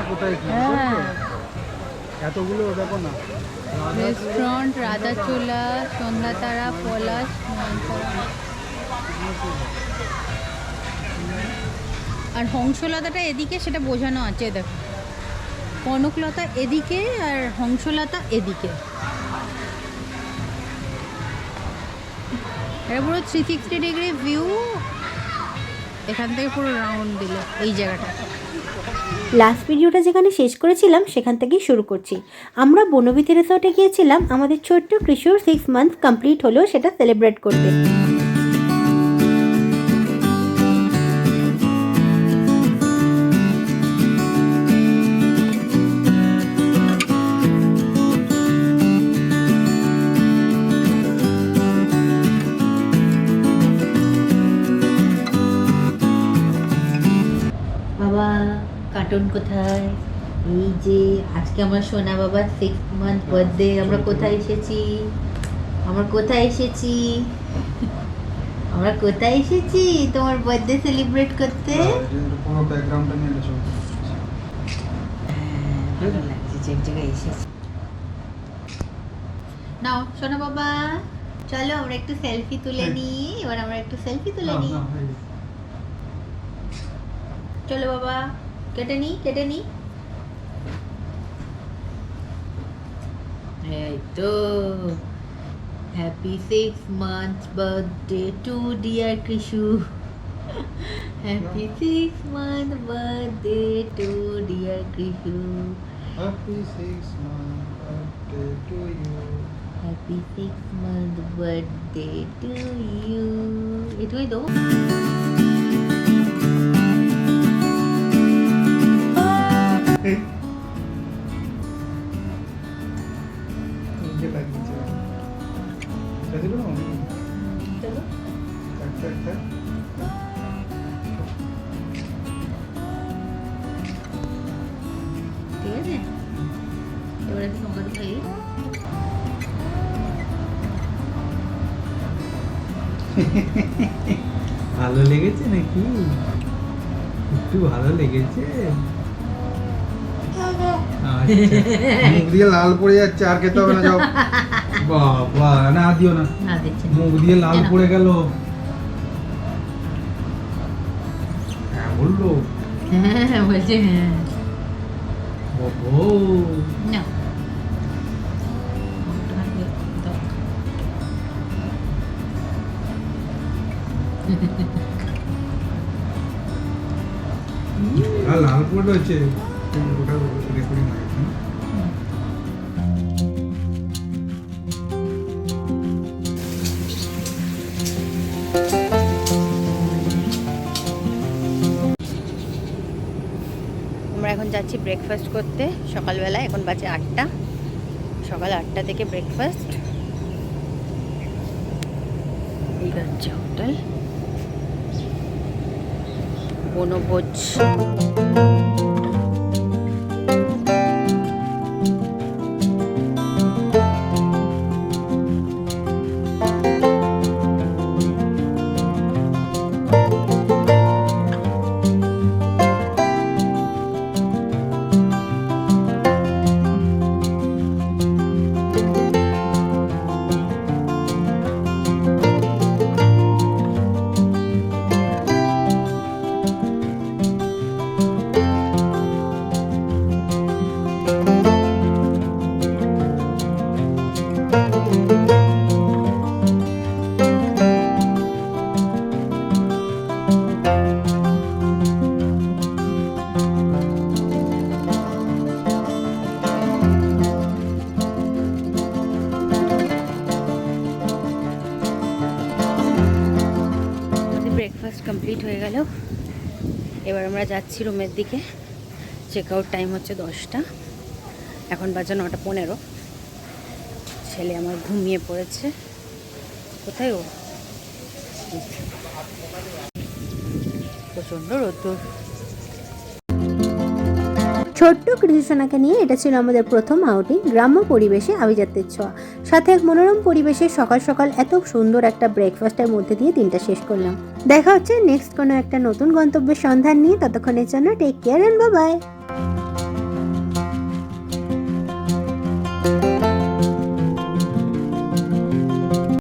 কোথায় কি এতগুলো দেখো না। রেস্টুরেন্ট রাধাচূলা, সন্ধ্যাতারা, পলাশ, নয়নতারা। আর হংসলতাটা এদিকে, সেটা বোঝানো আছে দেখো। কনকলতা এদিকে আর হংসলতা এদিকে। এটা পুরো 360 ডিগ্রি ভিউ, এখান থেকে পুরো রাউন্ড দিল এই জায়গাটা। লাস্ট ভিডিওটা যেখানে শেষ করেছিলাম সেখান থেকেই শুরু করছি। আমরা বনবিথি রিসর্টে গিয়েছিলাম আমাদের ছোট্ট কৃষুর 6 মান্থস কমপ্লিট হলো সেটা সেলিব্রেট করতে। বাবা কার্টুন কোথায়? এই যে আজকে আমার সোনা বাবার 6 মান্থ বার্থডে। আমরা কোথায় এসেছি? আমরা কোথায় এসেছি? আমরা কোথায় এসেছি তোমার বার্থডে সেলিব্রেট করতে? পুরো ব্যাকগ্রাউন্ডটা নিয়ে এসেছো। ভালো লাগছে যে জায়গায় এসেছি। নাও সোনা বাবা, চলো আমরা একটু সেলফি তুলে নিই। এবার আমরা একটু সেলফি তুলে নিই। চলো বাবা, কেটে নি কেটে নি। এই তো happy 6 months birthday to dear Krishu. Happy 6 month birthday to dear Krishu. Happy 6 month birthday to you. Happy 6 month birthday to you. এটুকুই তো। ঠিক আছে, এবারে তোমার ভাই ভালো লেগেছে নাকি? একটু ভালো লেগেছে। মুখ দিয়ে লাল পড়ে যাচ্ছে, আর খেতে হবে না, যাও। বাবা না দিও না, মুখ দিয়ে লাল পড়ে গেল। হ্যাঁ বললো, হ্যাঁ বলছে হ্যাঁ। বাবা না লাল পড়ে রয়েছে। ওটা রেকর্ডিং হয়ে গেছে। আমরা এখন যাচ্ছি ব্রেকফাস্ট করতে সকালবেলা। এখন বাজে 8টা, সকাল 8টা থেকে ব্রেকফাস্ট। এই হচ্ছে হোটেল বনভোজ। কমপ্লিট হয়ে গেল। এবার আমরা যাচ্ছি রুমের দিকে। চেক আউট টাইম হচ্ছে 10টা, এখন বাজে 9:15। ছেলে আমার ঘুমিয়ে পড়েছে। কোথায় ও? প্রচণ্ড রোদ্দুর। ছোট্ট কৃষ্ণাকে নিয়ে এটা ছিল আমাদের প্রথম আউটিং গ্রাম্য পরিবেশে আভিজাত্যের ছোঁয়া, সাথে এক মনোরম পরিবেশে সকাল সকাল এত সুন্দর একটা ব্রেকফাস্টের মধ্যে দিয়ে দিনটা শেষ করলাম। দেখা হচ্ছে নেক্সট কোনো একটা নতুন গন্তব্যের সন্ধান নিয়ে। ততক্ষণের জন্য take care and bye by.